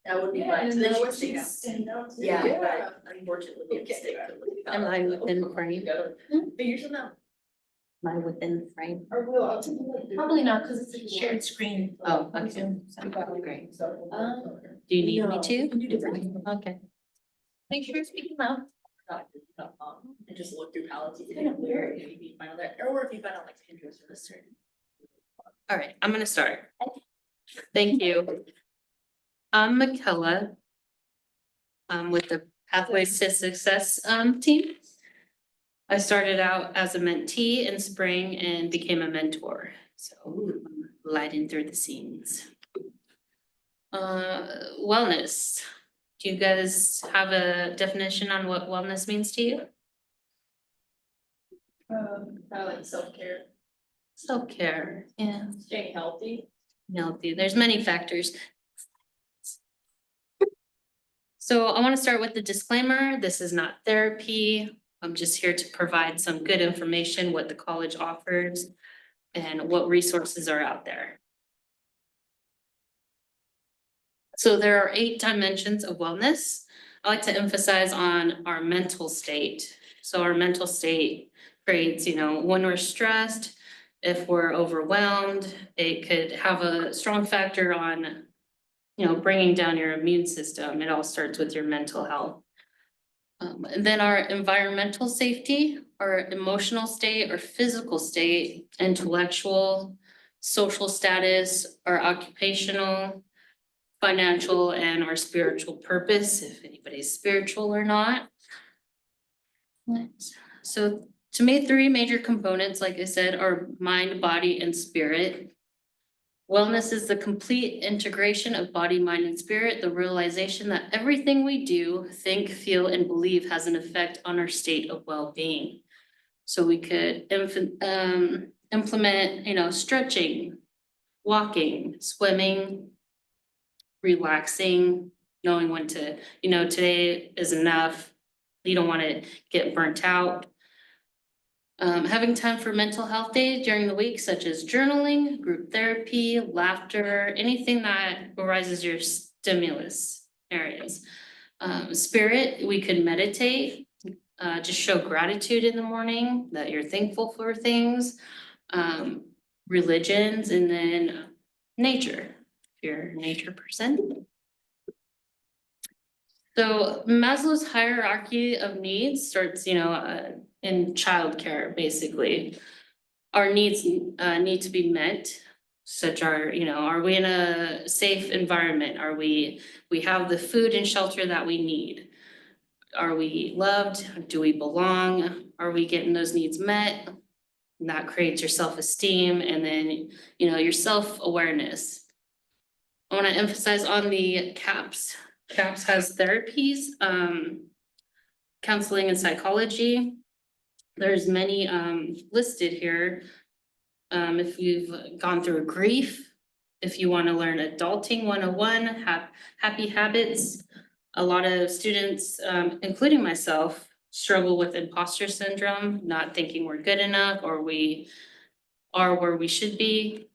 That would be Yeah, fun, and so then then she what can she's stay stand out to. Yeah, Yeah. but unfortunately, we have to stay. Am I within frame? But usually not. Am I within frame? Or will, probably not, cause it's a shared screen. Oh, okay. Great. Um, Do you need me No, to? you can do different. Okay. Make sure you're speaking loud. And just look through palettes, it's kind of weird, if you find out that, or if you find out like Pinterest or a certain. All right, I'm gonna start. Thank you. I'm Michaela. With the Pathways to Success team. I started out as a mentee in spring and became a mentor, so I'm lighting through the scenes. Wellness. Do you guys have a definition on what wellness means to you? I like self-care, Self-care, yeah, staying healthy. healthy. There's many factors. So I want to start with the disclaimer. This is not therapy. I'm just here to provide some good information, what the college offers and what resources are out there. So there are 8 dimensions of wellness. I like to emphasize on our mental state. So our mental state creates, when we're stressed, if we're overwhelmed, it could have a strong factor on, bringing down your immune system. It all starts with your mental health. And then our environmental safety, our emotional state or physical state, intellectual, social status, our occupational, financial, and our spiritual purpose, if anybody's spiritual or not. So to me, 3 major components, like I said, are mind, body, and spirit. Wellness is the complete integration of body, mind, and spirit, the realization that everything we do, think, feel, and believe has an effect on our state of well-being. So we could implement, stretching, walking, swimming, relaxing, knowing when to, today is enough. You don't want to get burnt out. Having time for mental health days during the week, such as journaling, group therapy, laughter, anything that arises your stimulus areas. Spirit, we could meditate, just show gratitude in the morning that you're thankful for things. Religions, and then nature, if you're a nature person. So Maslow's hierarchy of needs starts, in childcare, basically. Our needs need to be met, such are we in a safe environment? We have the food and shelter that we need? Are we loved? Do we belong? Are we getting those needs met? And that creates your self-esteem and then, your self-awareness. I want to emphasize on the CAPS. CAPS has therapies, counseling and psychology. There's many listed here. If you've gone through grief, if you want to learn adulting 101, happy habits. A lot of students, including myself, struggle with imposter syndrome, not thinking we're good enough or we are where we should be.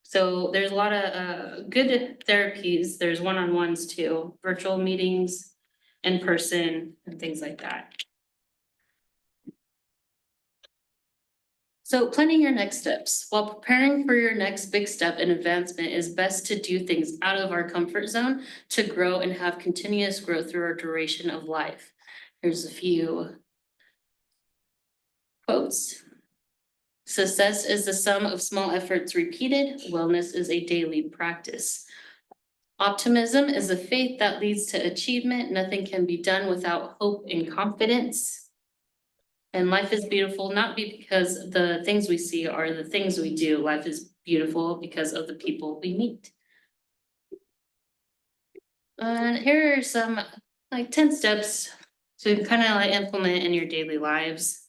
So there's a lot of good therapies. There's one-on-ones too, virtual meetings, in person, and things like that. So planning your next steps. While preparing for your next big step in advancement, is best to do things out of our comfort zone to grow and have continuous growth through our duration of life. Here's a few quotes. Success is the sum of small efforts repeated. Wellness is a daily practice. Optimism is a faith that leads to achievement. Nothing can be done without hope and confidence. And life is beautiful, not because the things we see are the things we do. Life is beautiful because of the people we meet. And here are some 10 steps to kind of implement in your daily lives.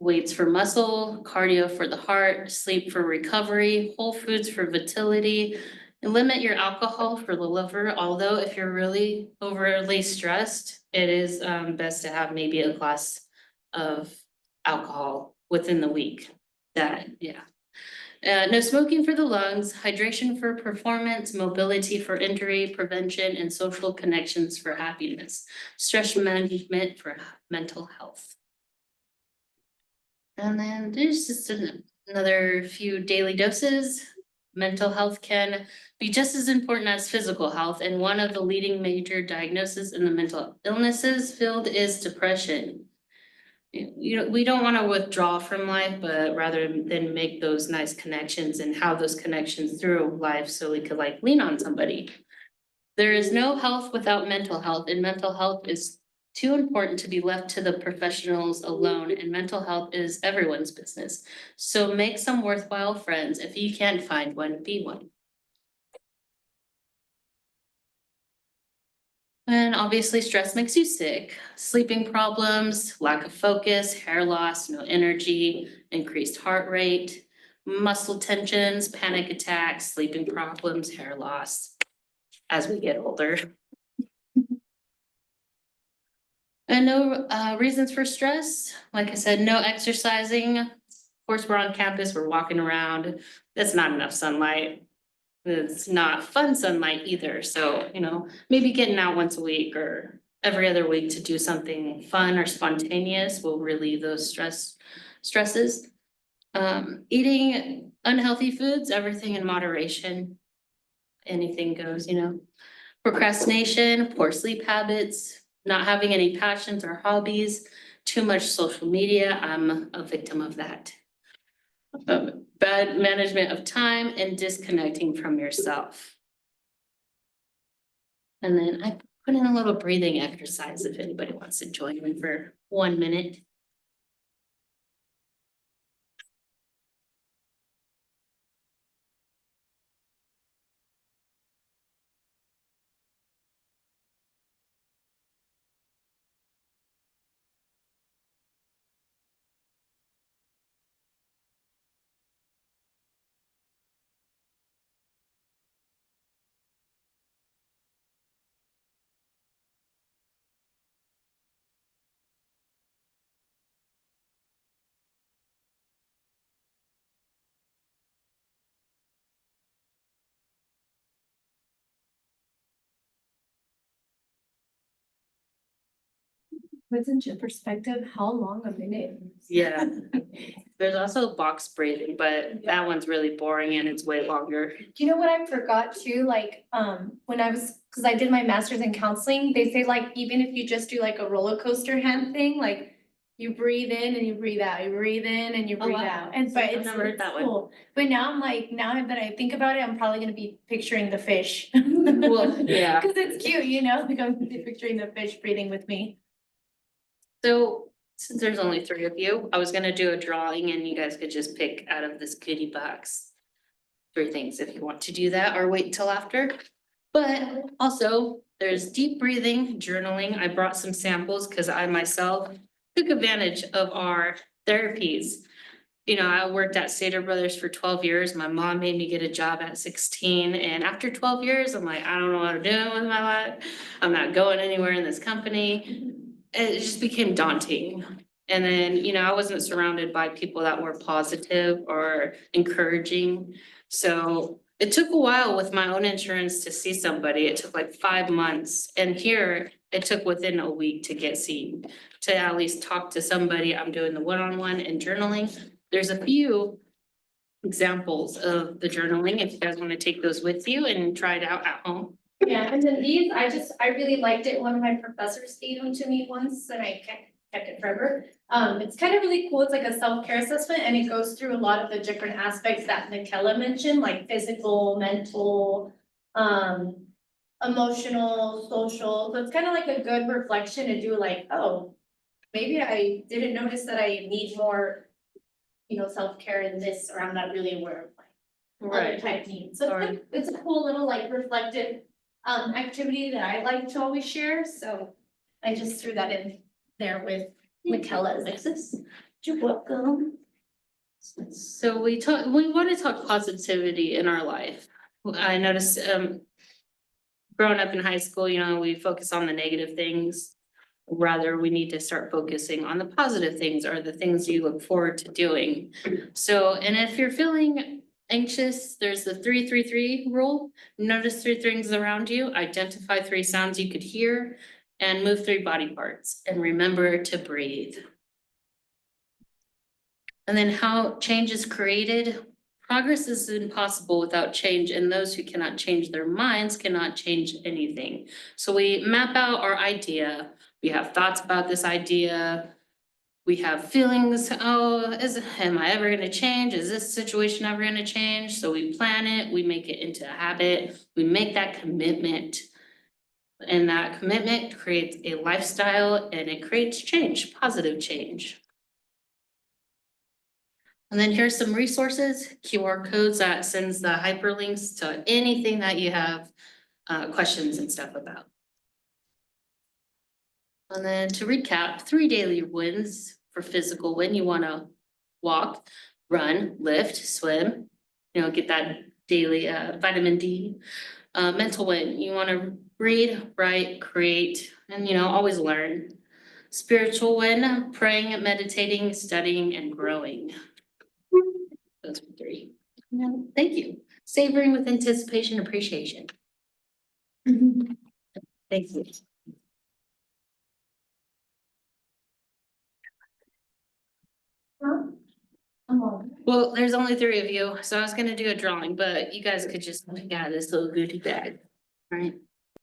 Weights for muscle, cardio for the heart, sleep for recovery, whole foods for vitality, and limit your alcohol for the liver. Although if you're really overly stressed, it is best to have maybe a glass of alcohol within the week. No smoking for the lungs, hydration for performance, mobility for injury prevention, and social connections for happiness. Stress management for mental health. And then there's just another few daily doses. Mental health can be just as important as physical health, and one of the leading major diagnoses in the mental illnesses field is depression. We don't want to withdraw from life, but rather than make those nice connections and have those connections through life so we could like lean on somebody. There is no health without mental health, and mental health is too important to be left to the professionals alone, and mental health is everyone's business. So make some worthwhile friends. If you can't find one, be one. And obviously stress makes you sick. Sleeping problems, lack of focus, hair loss, no energy, increased heart rate, muscle tensions, panic attacks, sleeping problems, hair loss as we get older. And no reasons for stress. Like I said, no exercising. Of course, we're on campus, we're walking around. That's not enough sunlight. It's not fun sunlight either. So, maybe getting out once a week or every other week to do something fun or spontaneous will relieve those stresses. Eating unhealthy foods, everything in moderation. Anything goes, Procrastination, poor sleep habits, not having any passions or hobbies, too much social media. I'm a victim of that. Bad management of time and disconnecting from yourself. And then I put in a little breathing exercise if anybody wants to join me for 1 minute. Puts into perspective how long a minute is. Yeah. There's also box breathing, but that one's really boring and it's way longer. Do you know what I forgot too? Like, when I was, cause I did my master's in counseling, they say like, even if you just do like a roller coaster hand thing, like you breathe in and you breathe out, you breathe in and you Oh, breathe wow. out. And but I've it's never heard that one. cool. But now I'm like, now that I think about it, I'm probably gonna be picturing the fish. Well, yeah. Cause it's cute, like I'm gonna be picturing the fish breathing with me. So since there's only 3 of you, I was gonna do a drawing and you guys could just pick out of this goodie box 3 things if you want to do that or wait until after. But also there's deep breathing, journaling. I brought some samples because I myself took advantage of our therapies. I worked at Stater Brothers for 12 years. My mom made me get a job at 16. And after 12 years, I'm like, I don't know what I'm doing with my life. I'm not going anywhere in this company. It just became daunting. And then, I wasn't surrounded by people that were positive or encouraging. So it took a while with my own insurance to see somebody. It took like 5 months. And here it took within a week to get seen, to at least talk to somebody. I'm doing the one-on-one and journaling. There's a few examples of the journaling if you guys want to take those with you and try it out at home. Yeah, and then these, I really liked it. One of my professors gave them to me once and I kept it forever. It's kind of really cool. It's like a self-care assessment and it goes through a lot of the different aspects that Michaela mentioned, like physical, mental, emotional, social. So it's kind of like a good reflection to do like, oh, maybe I didn't notice that I need more, self-care in this, or I'm not really aware of my other type needs. So it's a cool little like reflective activity that I like to always share, so I just threw that in there with Michaela Alexis. You're welcome. So we want to talk positivity in our life. I noticed growing up in high school, we focus on the negative things. Rather, we need to start focusing on the positive things or the things you look forward to doing. So, and if you're feeling anxious, there's the 3-3-3 rule. Notice 3 things around you, identify 3 sounds you could hear, and move 3 body parts, and remember to breathe. And then how change is created. Progress is impossible without change, and those who cannot change their minds cannot change anything. So we map out our idea, we have thoughts about this idea. We have feelings, oh, am I ever gonna change? Is this situation ever gonna change? So we plan it, we make it into a habit, we make that commitment. And that commitment creates a lifestyle and it creates change, positive change. And then here's some resources, QR codes that sends the hyperlinks to anything that you have questions and stuff about. And then to recap, 3 daily wins for physical win. You wanna walk, run, lift, swim, get that daily vitamin D. Mental win, you wanna read, write, create, and always learn. Spiritual win, praying, meditating, studying, and growing. Those are 3. Thank you. Savoring with anticipation, appreciation. Thank you. Well, there's only 3 of you, so I was gonna do a drawing, but you guys could just look at this little goodie bag, right?